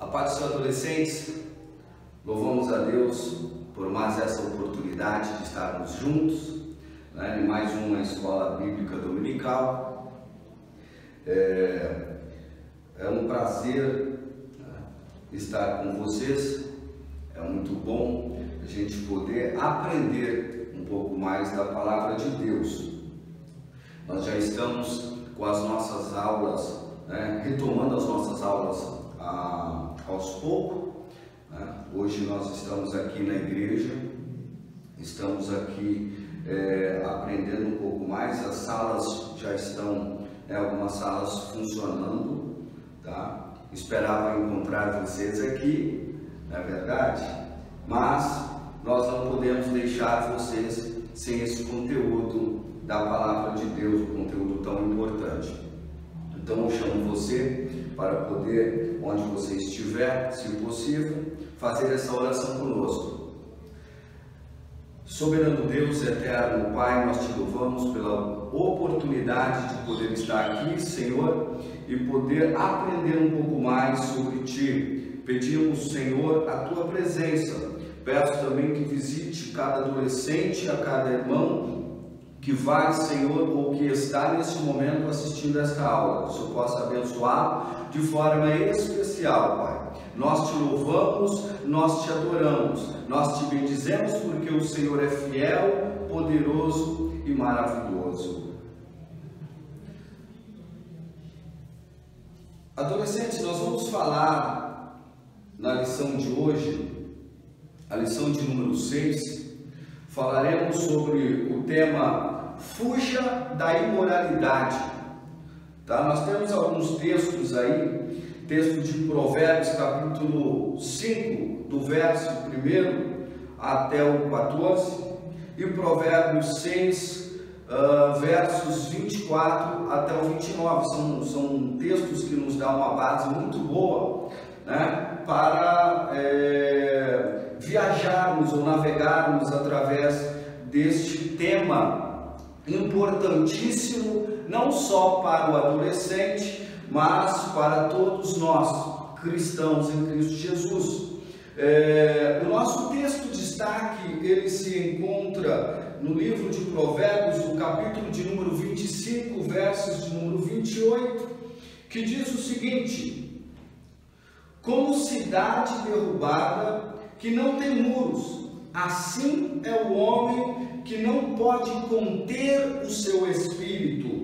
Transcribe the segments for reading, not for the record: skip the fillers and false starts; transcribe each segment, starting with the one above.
A paz dos adolescentes, louvamos a Deus por mais essa oportunidade de estarmos juntos, em mais uma escola bíblica dominical. É um prazer estar com vocês, é muito bom a gente poder aprender um pouco mais da palavra de Deus. Nós já estamos com as nossas aulas, retomando as nossas aulas aos poucos. Hoje nós estamos aqui na igreja, estamos aqui aprendendo um pouco mais. As salas já estão, algumas salas funcionando, tá? Esperava encontrar vocês aqui, não é verdade? Mas nós não podemos deixar vocês sem esse conteúdo da palavra de Deus, um conteúdo tão importante. Então eu chamo você para poder, onde você estiver, se possível, fazer essa oração conosco. Soberano Deus, eterno Pai, nós te louvamos pela oportunidade de poder estar aqui, Senhor, e poder aprender um pouco mais sobre Ti. Pedimos, Senhor, a Tua presença. Peço também que visite cada adolescente, a cada irmão que vai, Senhor, ou que está nesse momento assistindo esta aula, que o Senhor possa abençoar de forma especial, Pai. Nós te louvamos, nós te adoramos, nós te bendizemos porque o Senhor é fiel, poderoso e maravilhoso. Adolescentes, nós vamos falar na lição de hoje, a lição de número 6, falaremos sobre o tema fuja da imoralidade. Tá? Nós temos alguns textos aí, texto de Provérbios capítulo 5, do verso 1 até o 14, e Provérbios 6, versos 24 até o 29. São textos que nos dão uma base muito boa, para viajarmos ou navegarmos através deste tema importantíssimo, não só para o adolescente, mas para todos nós, cristãos em Cristo Jesus. O nosso texto de destaque, ele se encontra no livro de Provérbios, no capítulo de número 25, versos de número 28, que diz o seguinte: como cidade derrubada que não tem muros, assim é o homem que não pode conter o seu espírito.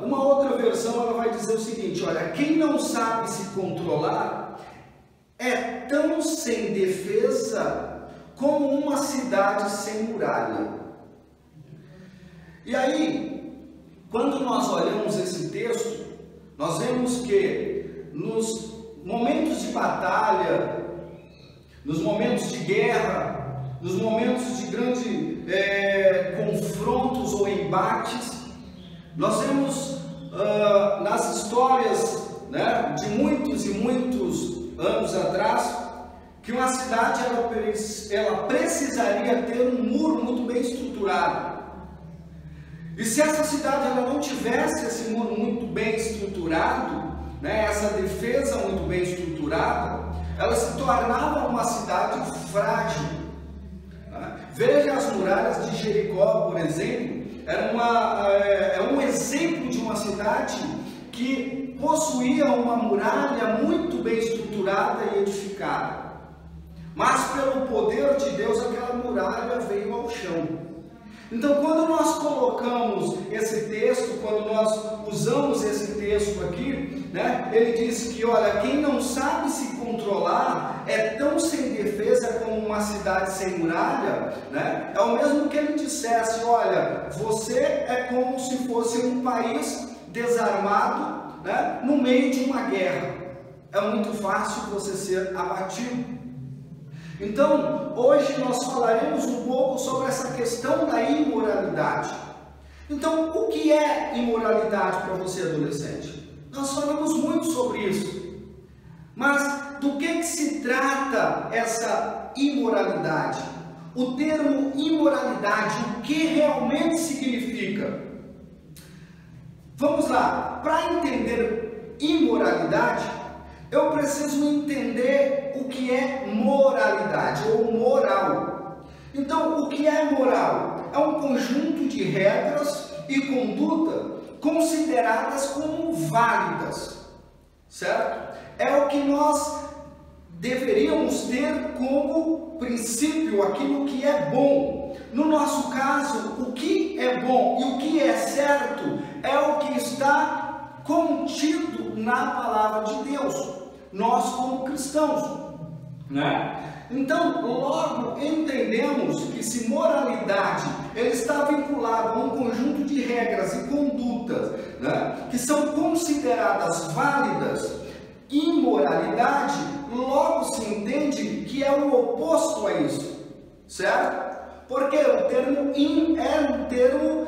Uma outra versão ela vai dizer o seguinte: olha, quem não sabe se controlar é tão sem defesa como uma cidade sem muralha. E aí, quando nós olhamos esse texto, nós vemos que nos momentos de batalha, nos momentos de guerra, nos momentos de grandes confrontos ou embates, nós vemos nas histórias de muitos e muitos anos atrás, que uma cidade ela precisaria ter um muro muito bem estruturado. E se essa cidade ela não tivesse esse muro muito bem estruturado, essa defesa muito bem estruturada, ela se tornava uma cidade frágil. Veja as muralhas de Jericó, por exemplo, é um exemplo de uma cidade que possuía uma muralha muito bem estruturada e edificada. Mas pelo poder de Deus, aquela muralha veio ao chão. Então, quando nós colocamos esse texto, quando nós usamos esse texto aqui, ele diz que, olha, quem não sabe se controlar é tão sem defesa como uma cidade sem muralha, É o mesmo que ele dissesse: olha, você é como se fosse um país desarmado, no meio de uma guerra. É muito fácil você ser abatido. Então, hoje nós falaremos um pouco sobre essa questão da imoralidade. Então, o que é imoralidade para você, adolescente? Nós falamos muito sobre isso. Mas do que se trata essa imoralidade? O termo imoralidade, o que realmente significa? Vamos lá, para entender imoralidade, eu preciso entender o que é moralidade ou moral. Então, o que é moral? É um conjunto de regras e conduta consideradas como válidas, certo? É o que nós deveríamos ter como princípio, aquilo que é bom. No nosso caso, o que é bom e o que é certo é o que está contido na palavra de Deus, nós como cristãos, né? Então, logo entendemos que se moralidade ele está vinculado a um conjunto de regras e condutas, né, que são consideradas válidas, imoralidade logo se entende que é o oposto a isso, certo? Porque o termo é um termo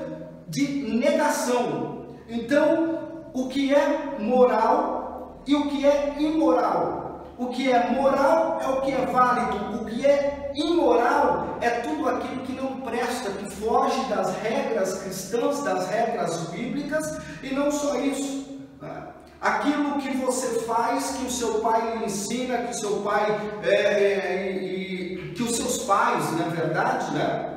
de negação. Então, o que é moral e o que é imoral? O que é moral é o que é válido, o que é imoral é tudo aquilo que não presta, que foge das regras cristãs, das regras bíblicas, e não só isso, né? Aquilo que você faz, que o seu pai lhe ensina, que o seu pai, que os seus pais, na verdade, né?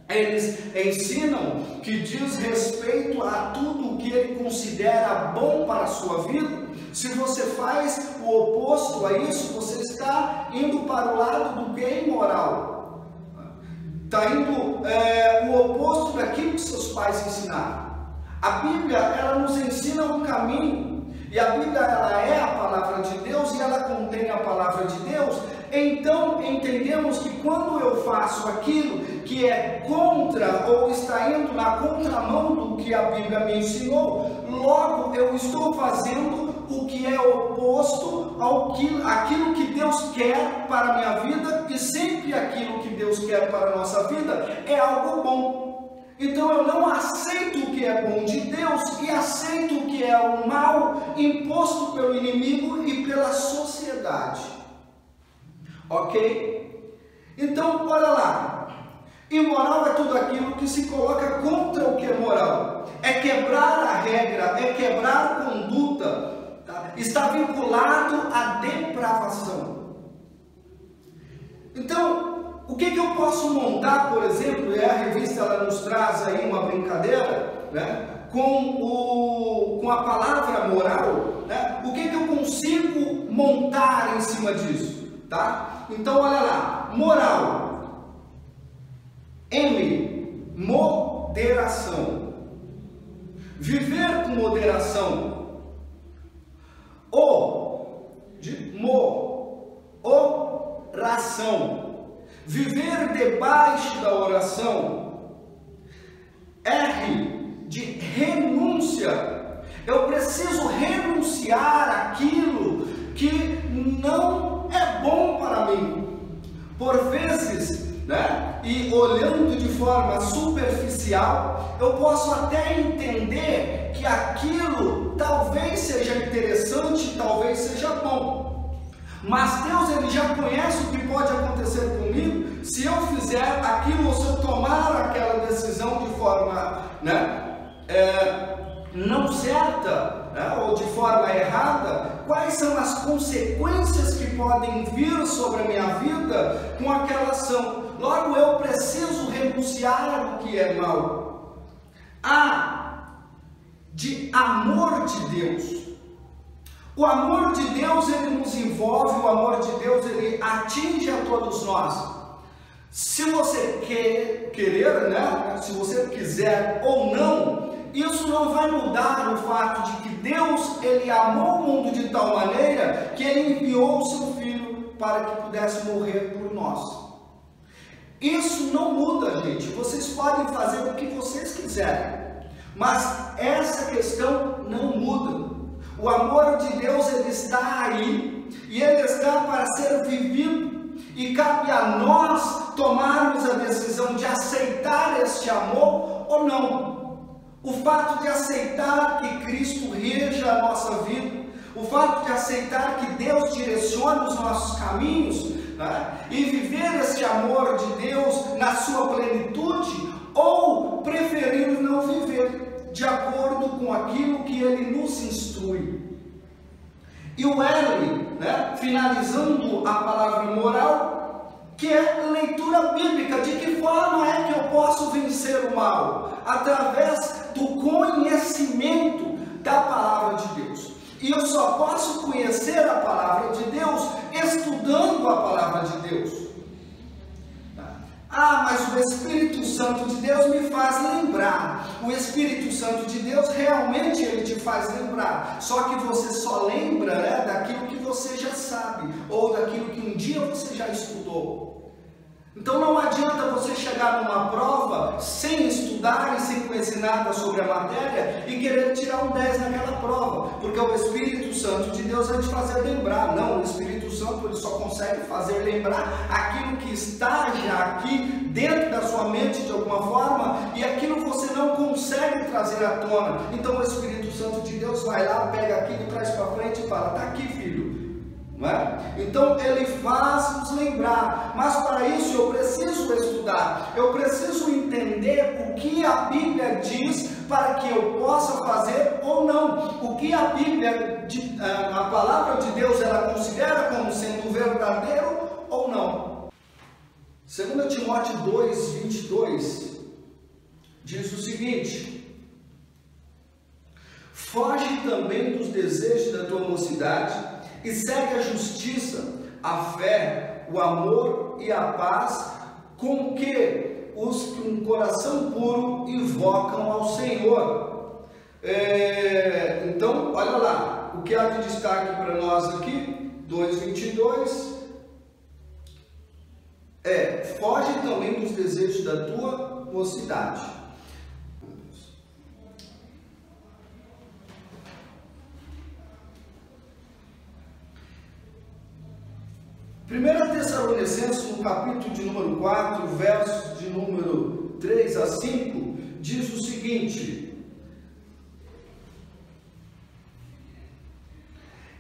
Eles ensinam que diz respeito a tudo o que ele considera bom para a sua vida. Se você faz o oposto a isso, você está indo para o lado do que é imoral. Está indo o oposto daquilo que seus pais ensinaram. A Bíblia, ela nos ensina um caminho. E a Bíblia, ela é a palavra de Deus e ela contém a palavra de Deus. Então, entendemos que quando eu faço aquilo que é contra ou está indo na contramão do que a Bíblia me ensinou, logo eu estou fazendo o que é oposto àquilo que Deus quer para a minha vida, e sempre aquilo que Deus quer para a nossa vida é algo bom. Então eu não aceito o que é bom de Deus e aceito o que é o mal imposto pelo inimigo e pela sociedade. Ok? Então, olha lá. Imoral é tudo aquilo que se coloca contra o que é moral. É quebrar a regra, é quebrar a conduta. Tá? Está vinculado à depravação. Então, o que eu posso montar, por exemplo, e a revista ela nos traz aí uma brincadeira, né, com a palavra moral, né, o que eu consigo montar em cima disso, tá? Então, olha lá, moral, M, moderação, viver com moderação, oração, viver debaixo da oração. R, de renúncia. Eu preciso renunciar àquilo que não é bom para mim. Por vezes, né, e olhando de forma superficial, eu posso até entender que aquilo talvez seja interessante, talvez seja bom. Mas Deus, ele já conhece o que pode acontecer comigo se eu fizer aquilo, ou se eu tomar aquela decisão de forma, né, não certa, né, ou de forma errada. Quais são as consequências que podem vir sobre a minha vida com aquela ação? Logo, eu preciso renunciar ao que é mal. A, de amor de Deus. O amor de Deus, ele nos envolve, o amor de Deus, ele atinge a todos nós. Se você querer, né, se você quiser ou não, isso não vai mudar o fato de que Deus, ele amou o mundo de tal maneira que ele enviou o seu Filho para que pudesse morrer por nós. Isso não muda, gente. Vocês podem fazer o que vocês quiserem, mas essa questão não muda. O amor de Deus, ele está aí, e ele está para ser vivido, e cabe a nós tomarmos a decisão de aceitar este amor ou não. O fato de aceitar que Cristo reja a nossa vida, o fato de aceitar que Deus direciona os nossos caminhos, né, e viver este amor de Deus na sua plenitude, ou preferir não viver de acordo com aquilo que Ele nos instrui. E o L, né, finalizando a palavra moral, que é leitura bíblica. De que forma é que eu posso vencer o mal? Através do conhecimento da palavra de Deus. E eu só posso conhecer a palavra de Deus estudando a palavra de Deus. Ah, mas o Espírito Santo de Deus me faz lembrar. O Espírito Santo de Deus realmente ele te faz lembrar. Só que você só lembra, né, daquilo que você já sabe, ou daquilo que um dia você já estudou. Então não adianta você chegar numa prova sem estudar e sem conhecer nada sobre a matéria e querer tirar um 10 naquela prova, porque o Espírito Santo de Deus vai te fazer lembrar. Não, o Espírito Santo ele só consegue fazer lembrar aquilo que está já aqui dentro da sua mente de alguma forma, e aquilo você não consegue trazer à tona. Então o Espírito Santo de Deus vai lá, pega aquilo, traz para frente e fala: está aqui, filho. Não é? Então ele faz nos lembrar, mas para isso eu preciso estudar, eu preciso entender o que a Bíblia diz para que eu possa fazer ou não, o que a Bíblia, a palavra de Deus, ela considera como sendo verdadeiro ou não. 2 Timóteo 2:22 diz o seguinte: foge também dos desejos da tua mocidade e segue a justiça, a fé, o amor e a paz, com que os que um coração puro invocam ao Senhor. Então, olha lá, o que há de destaque para nós aqui, 2:22, foge também dos desejos da tua mocidade. 1 Tessalonicenses, no capítulo de número 4, versos de número 3 a 5, diz o seguinte: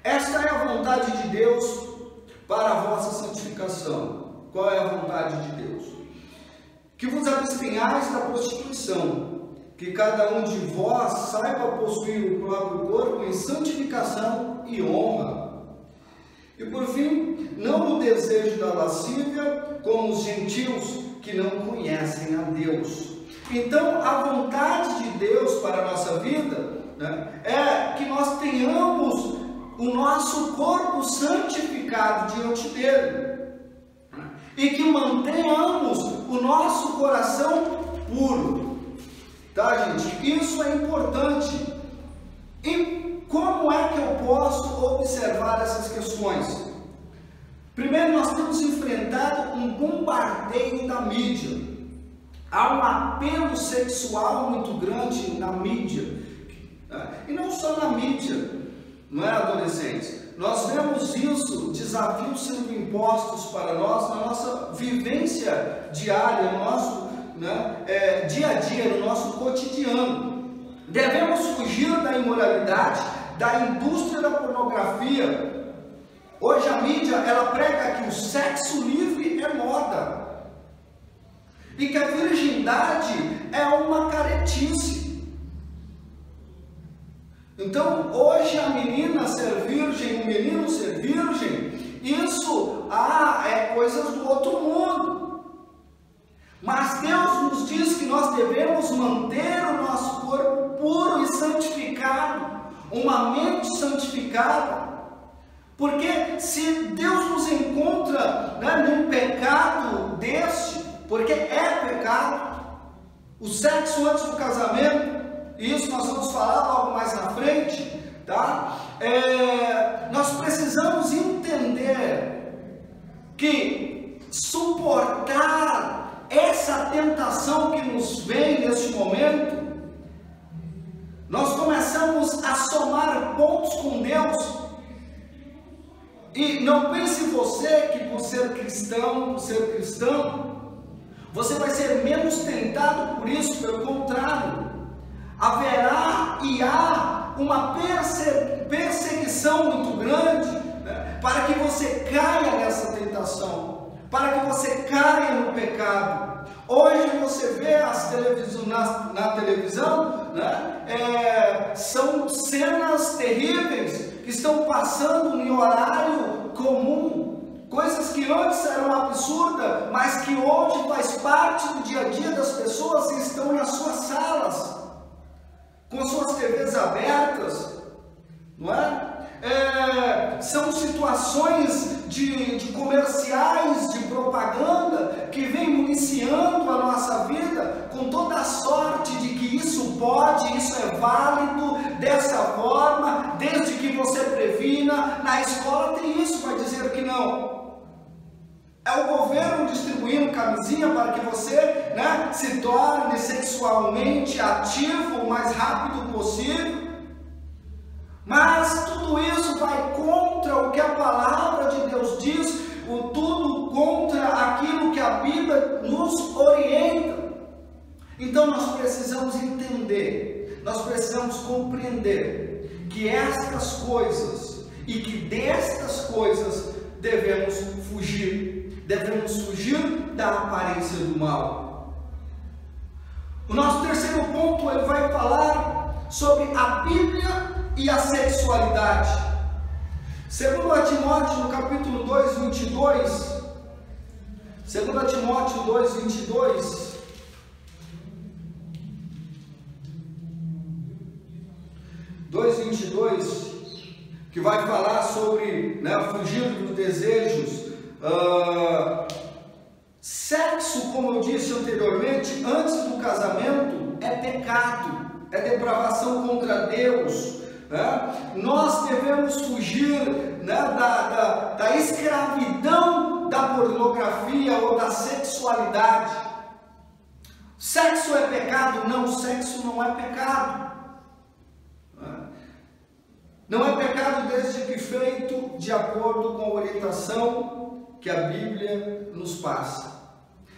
esta é a vontade de Deus para a vossa santificação. Qual é a vontade de Deus? Que vos abstenhais da prostituição, que cada um de vós saiba possuir o próprio corpo em santificação e honra. E por fim, não no desejo da lascívia, como os gentios que não conhecem a Deus. Então, a vontade de Deus para a nossa vida, né, é que nós tenhamos o nosso corpo santificado diante dele, e que mantenhamos o nosso coração puro. Tá, gente? Isso é importante. E como é que eu posso observar essas questões? Primeiro, nós temos enfrentado um bombardeio da mídia. Há um apelo sexual muito grande na mídia. E não só na mídia, não é, adolescentes? Nós vemos isso, desafios sendo impostos para nós na nossa vivência diária, no nosso dia a dia, no nosso cotidiano. Devemos fugir da imoralidade, da indústria da pornografia. Hoje a mídia, ela prega que o sexo livre é moda e que a virgindade é uma caretice. Então hoje a menina ser virgem, o menino ser virgem, isso é coisas do outro mundo. Mas Deus nos diz que nós devemos manter o nosso corpo puro e santificado, uma mente santificada, porque se Deus nos encontra num pecado deste, porque é pecado, o sexo antes do casamento, e isso nós vamos falar logo mais na frente, tá? Nós precisamos entender que suportar essa tentação que nos vem neste momento, nós começamos a somar pontos com Deus. E não pense você que por ser cristão, você vai ser menos tentado por isso. Pelo contrário, haverá e há uma perseguição muito grande, né, para que você caia nessa tentação, para que você caia no pecado. Hoje você vê na televisão, né, são cenas terríveis estão passando em horário comum, coisas que antes eram absurdas, mas que hoje faz parte do dia a dia das pessoas e estão nas suas salas, com suas TVs abertas, não é? São situações de comerciais, de propaganda, que vem municiando a nossa vida com toda a sorte de que isso pode, isso é válido, dessa forma, desde que você previna. Na escola tem isso, vai dizer que não. É o governo distribuindo camisinha para que você, né, se torne sexualmente ativo o mais rápido possível. Mas tudo isso vai contra o que a palavra de Deus diz, tudo contra aquilo que a Bíblia nos orienta. Então nós precisamos entender, nós precisamos compreender que estas coisas e que destas coisas devemos fugir da aparência do mal. O nosso terceiro ponto, ele vai falar sobre a Bíblia e a sexualidade. Segundo Timóteo, no capítulo 2, 22, segundo Timóteo 2, 22, que vai falar sobre, né, fugir dos desejos. Sexo, como eu disse anteriormente, antes do casamento, é pecado, é depravação contra Deus. Nós devemos fugir, né, da escravidão da pornografia ou da sexualidade. Sexo é pecado? Não, sexo não é pecado. Não é pecado desde que feito de acordo com a orientação que a Bíblia nos passa.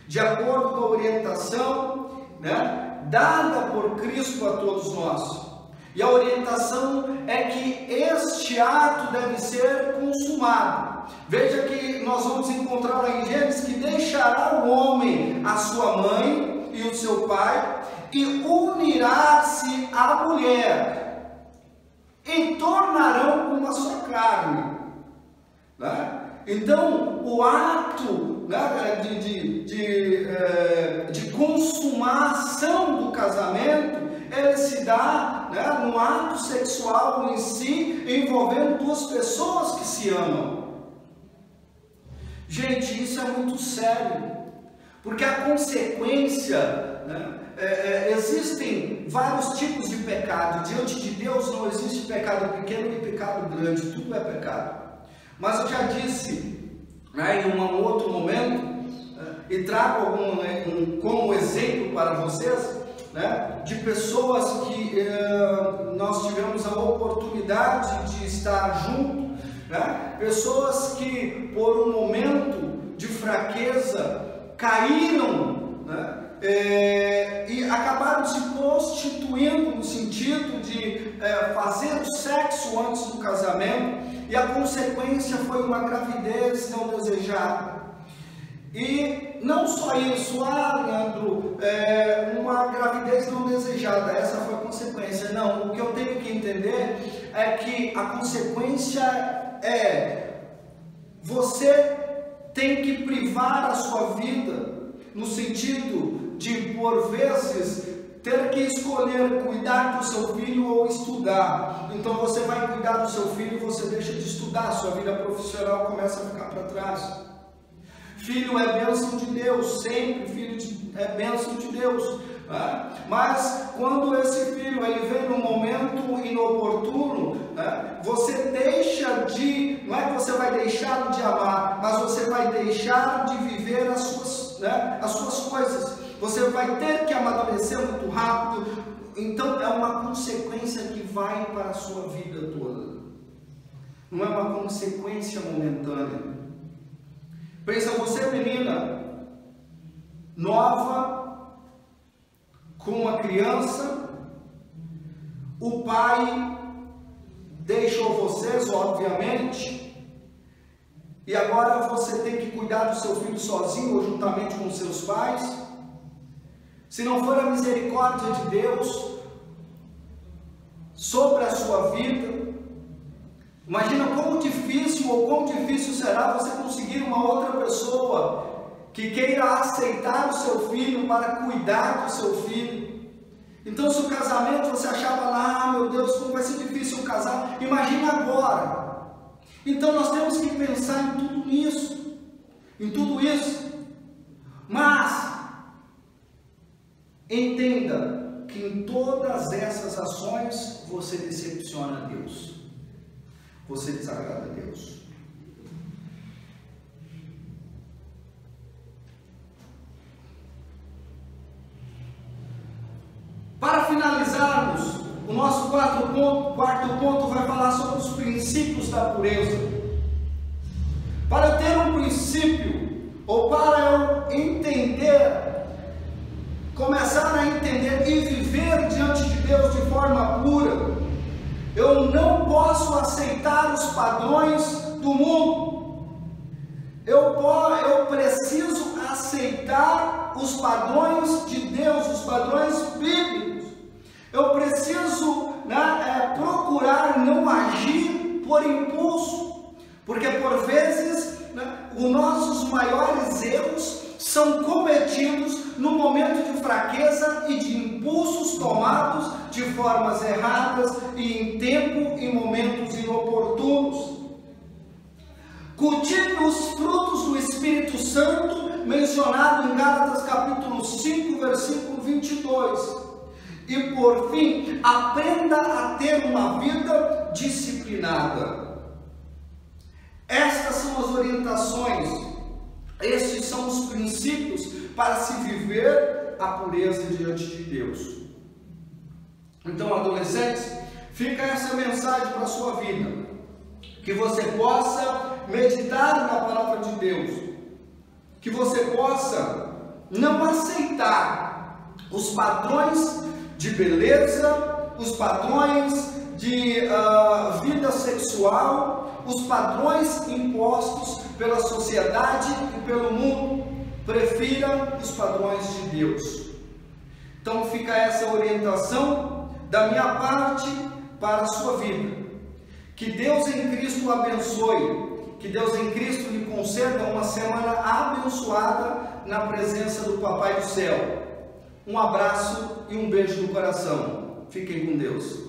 De acordo com a orientação, né, dada por Cristo a todos nós. E a orientação é que este ato deve ser consumado. Veja que nós vamos encontrar lá em Gênesis que deixará o homem a sua mãe e o seu pai e unirá-se à mulher e tornarão uma só carne, né? Então o ato, né, de consumação do casamento, ele se dá, né, no ato sexual em si, envolvendo duas pessoas que se amam. Gente, isso é muito sério, porque a consequência, né, existem vários tipos de pecado. Diante de Deus não existe pecado pequeno e pecado grande, tudo é pecado. Mas eu já disse, né, em um outro momento, e trago como exemplo para vocês, né, de pessoas que nós tivemos a oportunidade de estar junto, né, pessoas que por um momento de fraqueza caíram, né, e acabaram se prostituindo no sentido de fazer o sexo antes do casamento, e a consequência foi uma gravidez não desejada. E não só isso, Leandro, uma gravidez não desejada, essa foi a consequência. Não, o que eu tenho que entender é que a consequência é: você tem que privar a sua vida, no sentido de, por vezes, ter que escolher cuidar do seu filho ou estudar. Então você vai cuidar do seu filho e você deixa de estudar, sua vida profissional começa a ficar para trás. Filho é bênção de Deus, sempre filho é bênção de Deus, né? Mas quando esse filho ele vem num momento inoportuno, né, você deixa de, não é que você vai deixar de amar, mas você vai deixar de viver as suas coisas. Você vai ter que amadurecer muito rápido. Então é uma consequência que vai para a sua vida toda, não é uma consequência momentânea. Pensa você, menina nova, com uma criança, o pai deixou vocês, obviamente, e agora você tem que cuidar do seu filho sozinho ou juntamente com seus pais. Se não for a misericórdia de Deus sobre a sua vida, Imagina como difícil ou quão difícil será você conseguir uma outra pessoa que queira aceitar o seu filho para cuidar do seu filho. Então, se o casamento você achava lá, meu Deus, como vai ser difícil casar, imagina agora. Então, nós temos que pensar em tudo isso. Mas, entenda que em todas essas ações você decepciona a Deus. Você desagrada a Deus. Para finalizarmos, o nosso quarto ponto vai falar sobre os princípios da pureza. Para eu ter um princípio, ou para eu entender, começar a entender e viver diante de Deus de forma pura, eu não posso aceitar os padrões do mundo. Eu preciso aceitar os padrões de Deus, os padrões bíblicos. Eu preciso procurar não agir por impulso, porque por vezes os nossos maiores erros são cometidos no momento de fraqueza e de impulsos tomados de formas erradas e em tempo e momentos inoportunos. Cultive os frutos do Espírito Santo, mencionado em Gálatas capítulo 5, versículo 22. E por fim, aprenda a ter uma vida disciplinada. Estas são as orientações, estes são os princípios para se viver a pureza diante de Deus. Então, adolescentes, fica essa mensagem para a sua vida, que você possa meditar na palavra de Deus, que você possa não aceitar os padrões de beleza, os padrões de vida sexual, os padrões impostos pela sociedade e pelo mundo. Prefira os padrões de Deus. Então fica essa orientação da minha parte para a sua vida. Que Deus em Cristo o abençoe, que Deus em Cristo lhe conceda uma semana abençoada na presença do Papai do Céu. Um abraço e um beijo no coração. Fiquem com Deus.